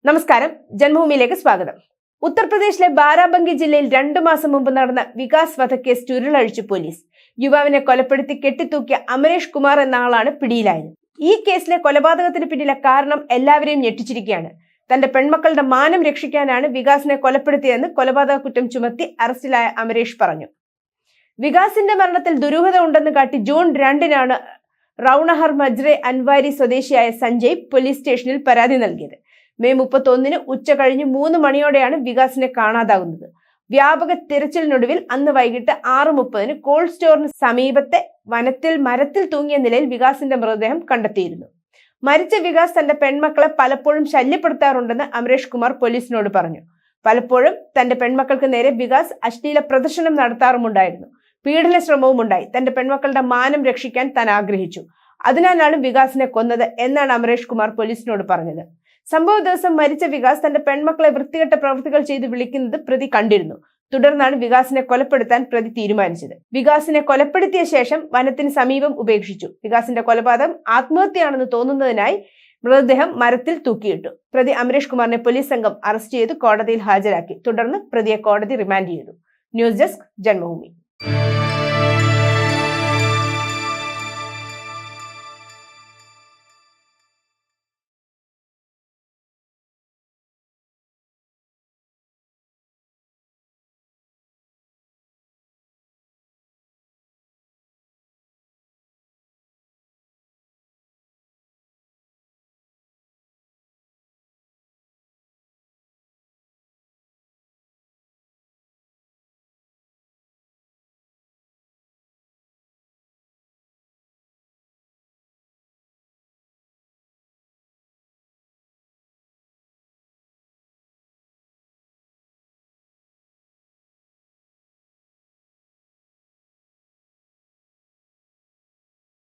നമസ്കാരം, ജന്മഭൂമിയിലേക്ക് സ്വാഗതം. ഉത്തർപ്രദേശിലെ ബാരാബങ്കി ജില്ലയിൽ 2 മാസം മുമ്പ് നടന്ന വികാസ് വധക്കേസ് ചുരുളഴിച്ചു പോലീസ്. യുവാവിനെ കൊലപ്പെടുത്തി കെട്ടിത്തൂക്കിയ അമരേഷ് കുമാർ എന്ന ആളാണ് പിടിയിലായത്. ഈ കേസിലെ കൊലപാതകത്തിന് പിന്നിലെ കാരണം എല്ലാവരെയും ഞെട്ടിച്ചിരിക്കുകയാണ്. തന്റെ പെൺമക്കളുടെ മാനം രക്ഷിക്കാനാണ് വികാസിനെ കൊലപ്പെടുത്തിയതെന്ന് കൊലപാതക കുറ്റം ചുമത്തി അറസ്റ്റിലായ അമരേഷ് പറഞ്ഞു. വികാസിന്റെ മരണത്തിൽ ദുരൂഹത ഉണ്ടെന്ന് കാട്ടി ജൂൺ 2-നാണ് റൌണഹർ മജ്രെ അൻവാരി സ്വദേശിയായ സഞ്ജയ് പോലീസ് സ്റ്റേഷനിൽ പരാതി നൽകിയത്. മെയ് 31 ഉച്ച കഴിഞ്ഞ് 3 മണിയോടെയാണ് വികാസിനെ കാണാതാകുന്നത്. വ്യാപക തിരച്ചിലിനൊടുവിൽ അന്ന് വൈകിട്ട് 6:30 കോൾഡ് സ്റ്റോറിന് സമീപത്തെ വനത്തിൽ മരത്തിൽ തൂങ്ങിയ നിലയിൽ വികാസിന്റെ മൃതദേഹം കണ്ടെത്തിയിരുന്നു. മരിച്ച വികാസ് തന്റെ പെൺമക്കളെ പലപ്പോഴും ശല്യപ്പെടുത്താറുണ്ടെന്ന് അമരേഷ് കുമാർ പോലീസിനോട് പറഞ്ഞു. പലപ്പോഴും തന്റെ പെൺമക്കൾക്ക് നേരെ വികാസ് അശ്ലീല പ്രദർശനം നടത്താറുമുണ്ടായിരുന്നു. പീഡന ശ്രമവും ഉണ്ടായി. തന്റെ പെൺമക്കളുടെ മാനം രക്ഷിക്കാൻ താൻ ആഗ്രഹിച്ചു. അതിനാലാണ് വികാസിനെ കൊന്നത് എന്നാണ് അമരേഷ് കുമാർ പോലീസിനോട് പറഞ്ഞത്. സംഭവ ദിവസം മരിച്ച വികാസ് തന്റെ പെൺമക്കളെ വൃത്തികെട്ട പ്രവൃത്തികൾ ചെയ്ത് വിളിക്കുന്നത് പ്രതി കണ്ടിരുന്നു. തുടർന്നാണ് വികാസിനെ കൊലപ്പെടുത്താൻ പ്രതി തീരുമാനിച്ചത്. വികാസിനെ കൊലപ്പെടുത്തിയ ശേഷം വനത്തിന് സമീപം ഉപേക്ഷിച്ചു. വികാസിന്റെ കൊലപാതകം ആത്മഹത്യയാണെന്ന് തോന്നുന്നതിനായി മൃതദേഹം മരത്തിൽ തൂക്കിയിട്ടു. പ്രതി അമരേഷ് കുമാറിനെ പോലീസ് സംഘം അറസ്റ്റ് ചെയ്ത് കോടതിയിൽ ഹാജരാക്കി. തുടർന്ന് പ്രതിയെ കോടതി റിമാൻഡ് ചെയ്തു. News desk, Janmabhumi.